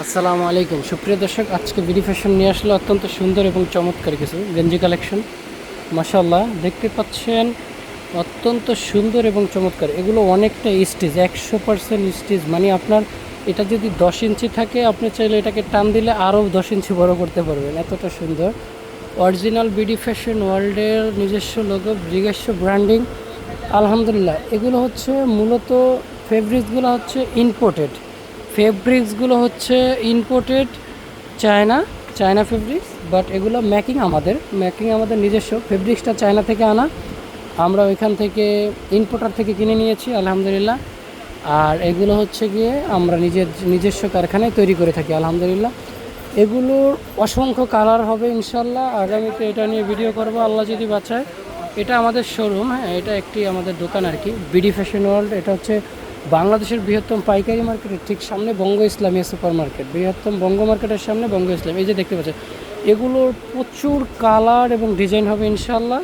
আসসালামু আলাইকুম সুপ্রিয় দর্শক, আজকে বিডি ফ্যাশন নিয়ে আসলে অত্যন্ত সুন্দর এবং চমৎকার কিছু গেঞ্জি কালেকশন। মাশাআল্লাহ, দেখতে পাচ্ছেন অত্যন্ত সুন্দর এবং চমৎকার। এগুলো অনেকটা স্টিচ, 100% স্টিচ। মানে আপনার এটা যদি 10 ইঞ্চি থাকে, আপনি চাইলে এটাকে টান দিলে আরও 10 ইঞ্চি বড় করতে পারবেন, এতটা সুন্দর। অরিজিনাল বিডি ফ্যাশন ওয়ার্ল্ডের নিজস্ব লোগো, নিজস্ব ব্র্যান্ডিং। আলহামদুলিল্লাহ, এগুলো হচ্ছে মূলত ফেব্রিক্সগুলো হচ্ছে ইম্পোর্টেড। ফেব্রিক্সগুলো হচ্ছে চায়না চায়না ফেব্রিক্স, বাট এগুলো মেকিং আমাদের নিজস্ব। ফেব্রিক্সটা চায়না থেকে আনা, আমরা ওইখান থেকে ইম্পোর্টার থেকে কিনে নিয়েছি আলহামদুলিল্লাহ। আর এগুলো হচ্ছে গিয়ে আমরা নিজস্ব কারখানায় তৈরি করে থাকি আলহামদুলিল্লাহ। এগুলোর অসংখ্য কালার হবে ইনশাল্লাহ। আগামীতে এটা নিয়ে ভিডিও করব আল্লাহ যদি বাঁচায়। এটা আমাদের শোরুম, হ্যাঁ, এটা একটি আমাদের দোকান আর কি, বিডি ফ্যাশন ওয়ার্ল্ড। এটা হচ্ছে বাংলাদেশের বৃহত্তম পাইকারি মার্কেটের ঠিক সামনে বঙ্গ ইসলামিয়া সুপার মার্কেট, বৃহত্তম বঙ্গ মার্কেটের সামনে বঙ্গ ইসলাম। এই যে দেখতে পাচ্ছেন, এগুলোর প্রচুর কালার এবং ডিজাইন হবে ইনশাল্লাহ,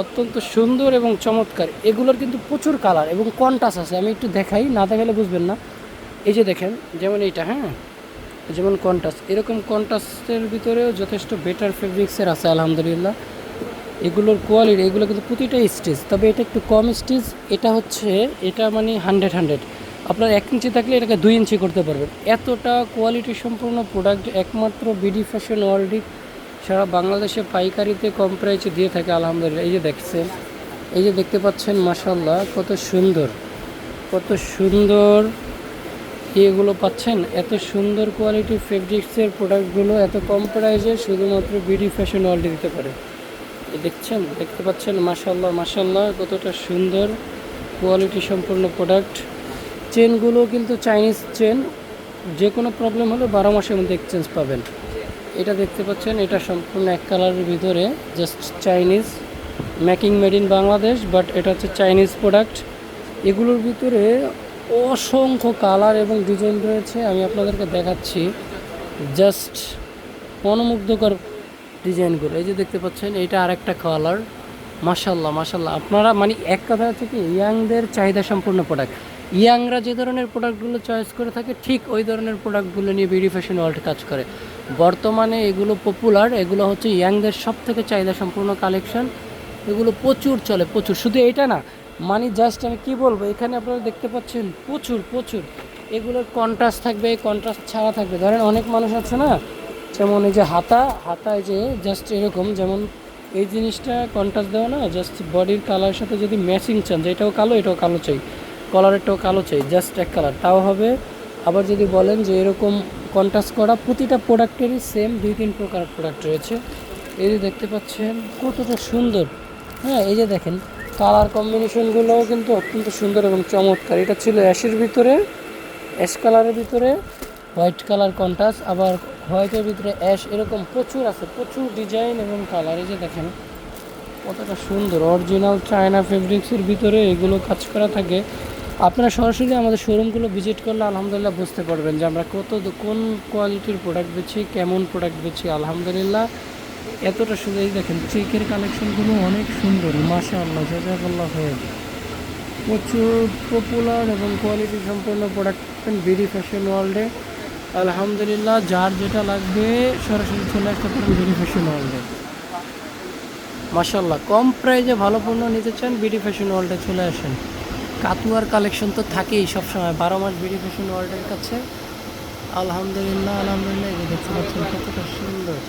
অত্যন্ত সুন্দর এবং চমৎকার। এগুলোর কিন্তু প্রচুর কালার এবং কন্ট্রাস্ট আছে, আমি একটু দেখাই, না দেখালে বুঝবেন না। এই যে দেখেন, যেমন এইটা, হ্যাঁ, যেমন কন্ট্রাস্ট, এরকম কন্ট্রাস্টের ভিতরেও যথেষ্ট বেটার ফেব্রিক্সের আছে আলহামদুলিল্লাহ। এগুলোর কোয়ালিটি, এগুলো কিন্তু প্রতিটা স্টিচ, তবে এটা একটু কম স্টিচ। এটা মানে 100 আপনার 1 ইঞ্চি থাকলে এটাকে 2 ইঞ্চি করতে পারবেন, এতটা কোয়ালিটি সম্পূর্ণ প্রোডাক্ট একমাত্র বিডি ফ্যাশন ওয়ার্ল্ডই সারা বাংলাদেশে পাইকারিতে কম প্রাইসে দিয়ে থাকে আলহামদুলিল্লাহ। এই যে দেখছেন, এই যে দেখতে পাচ্ছেন, মাশাআল্লাহ, কত সুন্দর এগুলো পাচ্ছেন। এত সুন্দর কোয়ালিটির ফেব্রিক্সের প্রোডাক্টগুলো এত কম প্রাইসে শুধুমাত্র বিডি ফ্যাশন ওয়ার্ল্ডে দিতে পারে। দেখতে পাচ্ছেন, মাশাআল্লাহ কতটা সুন্দর কোয়ালিটি সম্পূর্ণ প্রোডাক্ট। চেনগুলো কিন্তু চাইনিজ চেন, যে কোনো প্রবলেম হলে 12 মাসের মধ্যে এক্সচেঞ্জ পাবেন। এটা দেখতে পাচ্ছেন, এটা সম্পূর্ণ এক কালারের ভিতরে, just Chinese, making made in Bangladesh, but এটা হচ্ছে চাইনিজ প্রোডাক্ট। এগুলোর ভিতরে অসংখ্য কালার এবং ডিজাইন রয়েছে, আমি আপনাদেরকে দেখাচ্ছি। জাস্ট মনোমুগ্ধকর ডিজাইনগুলো। এই যে দেখতে পাচ্ছেন, এটা আরেকটা কালার। মাশাআল্লাহ, আপনারা মানে এক কথা হচ্ছে কি, ইয়াংদের চাহিদা সম্পূর্ণ প্রোডাক্ট। ইয়াংরা যে ধরনের প্রোডাক্টগুলো চয়েস করে থাকে, ঠিক ওই ধরনের প্রোডাক্টগুলো নিয়ে বিডি ফ্যাশন ওয়ার্ল্ড কাজ করে। বর্তমানে এগুলো পপুলার, এগুলো হচ্ছে ইয়াংদের সব থেকে চাহিদা সম্পূর্ণ কালেকশন। এগুলো প্রচুর চলে, প্রচুর। শুধু এটা না, মানে জাস্ট আমি কি বলবো, এখানে আপনারা দেখতে পাচ্ছেন প্রচুর এগুলোর কন্ট্রাস্ট থাকবে, কন্ট্রাস্ট ছাড়া থাকবে। ধরেন অনেক মানুষ আছে না, যেমন এই যে হাতা, এই যে জাস্ট এরকম, যেমন এই জিনিসটা কন্ট্রাস্ট দেওয়া না, জাস্ট বডির কালারের সাথে যদি ম্যাচিং চান, যে এটাও কালো চাই, কলারেরটাও কালো চাই, জাস্ট এক কালার, তাও হবে। আবার যদি বলেন যে এরকম কন্ট্রাস্ট করা, প্রতিটা প্রোডাক্টেরই সেম 2-3 প্রকার প্রোডাক্ট রয়েছে। এই যে দেখতে পাচ্ছেন কতটা সুন্দর, হ্যাঁ। এই যে দেখেন, কালার কম্বিনেশনগুলোও কিন্তু অত্যন্ত সুন্দর এবং চমৎকার। এটা ছিল অ্যাশ কালারের ভিতরে হোয়াইট কালার কন্ট্রাস্ট, আবার হোয়াইটের ভিতরে অ্যাশ, এরকম প্রচুর আছে, প্রচুর ডিজাইন এবং কালার। এই যে দেখেন কতটা সুন্দর, অরিজিনাল চায়না ফেব্রিক্সের ভিতরে এগুলো কাজ করা থাকে। আপনারা সরাসরি আমাদের শোরুমগুলো ভিজিট করলে আলহামদুলিল্লাহ বুঝতে পারবেন যে আমরা কোন কোয়ালিটির প্রোডাক্ট বেছি, কেমন প্রোডাক্ট বেছি আলহামদুলিল্লাহ। এতটা সুন্দর। এই দেখেন, চেকের কালেকশনগুলো অনেক সুন্দর, মাশাআল্লাহ, জাযাকাল্লাহ খাইর। প্রচুর পপুলার এবং কোয়ালিটি সম্পন্ন প্রোডাক্ট বিডি ফ্যাশন ওয়ার্ল্ডে আলহামদুলিল্লাহ। যার যেটা লাগবে সরাসরি চলে আসতে পারেন বিডি ফ্যাশন ওয়ার্ল্ডে। মাশাআল্লাহ, কম প্রাইজে ভালো পণ্য নিতে চান, বিডি ফ্যাশন ওয়ার্ল্ডে চলে আসেন। কাতুয়ার কালেকশন তো থাকেই সবসময়, 12 মাস বিডি ফ্যাশন ওয়ার্ল্ডের কাছে আলহামদুলিল্লাহ। এই যে দেখতে পাচ্ছেন কতটা সুন্দর।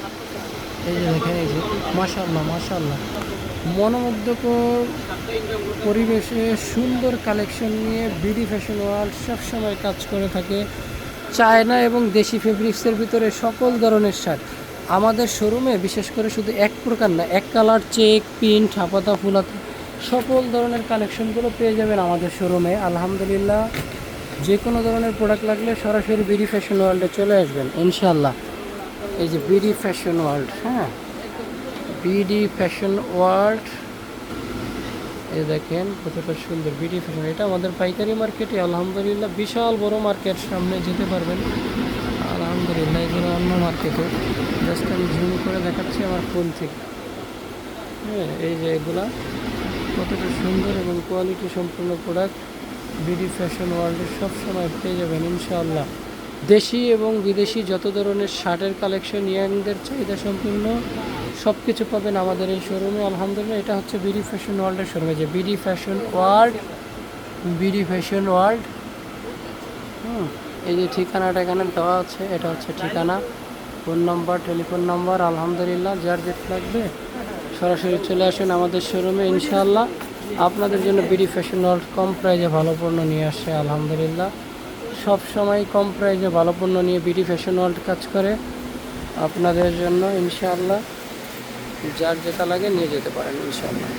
এই যে দেখেন, এই যে মাশাআল্লাহ মনোমুগ্ধকর পরিবেশে সুন্দর কালেকশন নিয়ে বিডি ফ্যাশন ওয়ার্ল্ড সবসময় কাজ করে থাকে। চায়না এবং দেশি ফেব্রিক্সের ভিতরে সকল ধরনের শার্ট আমাদের শোরুমে, বিশেষ করে শুধু এক প্রকার না, এক কালার, চেক, প্রিন্ট, হাপাতা, ফুলাতা, সকল ধরনের কালেকশনগুলো পেয়ে যাবেন আমাদের শোরুমে আলহামদুলিল্লাহ। যে কোনো ধরনের প্রোডাক্ট লাগলে সরাসরি বিডি ফ্যাশন ওয়ার্ল্ডে চলে আসবেন ইনশাআল্লাহ। এই যে বিডি ফ্যাশন ওয়ার্ল্ড, হ্যাঁ, বিডি ফ্যাশন ওয়ার্ল্ড। এই দেখেন কতটা সুন্দর বিডি ফ্যাশন। এটা আমাদের পাইকারি মার্কেটে আলহামদুলিল্লাহ, বিশাল বড় মার্কেট, সামনে যেতে পারবেন আলহামদুলিল্লাহ। এগুলো অন্য মার্কেটে, জাস্ট আমি জুম করে দেখাচ্ছি আমার ফোন থেকে, হ্যাঁ। এই যে এগুলা কতটা সুন্দর এবং কোয়ালিটি সম্পূর্ণ প্রোডাক্ট বিডি ফ্যাশন ওয়ার্ল্ডে সবসময় পেয়ে যাবেন ইনশাআল্লাহ। দেশি এবং বিদেশি যত ধরনের শার্টের কালেকশন ইয়াংদের চাহিদা সম্পূর্ণ সব কিছু পাবেন আমাদের এই শোরুমে। আলহামদুলিল্লাহ, এটা হচ্ছে বিডি ফ্যাশন ওয়ার্ল্ডের শোরুমে, যে BD fashion world, BD fashion world. এই যে ঠিকানাটা এখানে দেওয়া আছে, এটা হচ্ছে ঠিকানা, ফোন নাম্বার, টেলিফোন নাম্বার। আলহামদুলিল্লাহ, যার যেতে লাগবে সরাসরি চলে আসুন আমাদের শোরুমে। ইনশাআল্লাহ আপনাদের জন্য বিডি ফ্যাশন ওয়ার্ল্ড কম প্রাইজে ভালো পণ্য নিয়ে আসে। আলহামদুলিল্লাহ, সব সময় কম প্রাইজে ভালো পণ্য নিয়ে বিডি ফ্যাশন ওয়ার্ল্ড কাজ করে আপনাদের জন্য। ইনশাআল্লাহ, যার যেটা লাগে নিয়ে যেতে পারেন ইনশাআল্লাহ।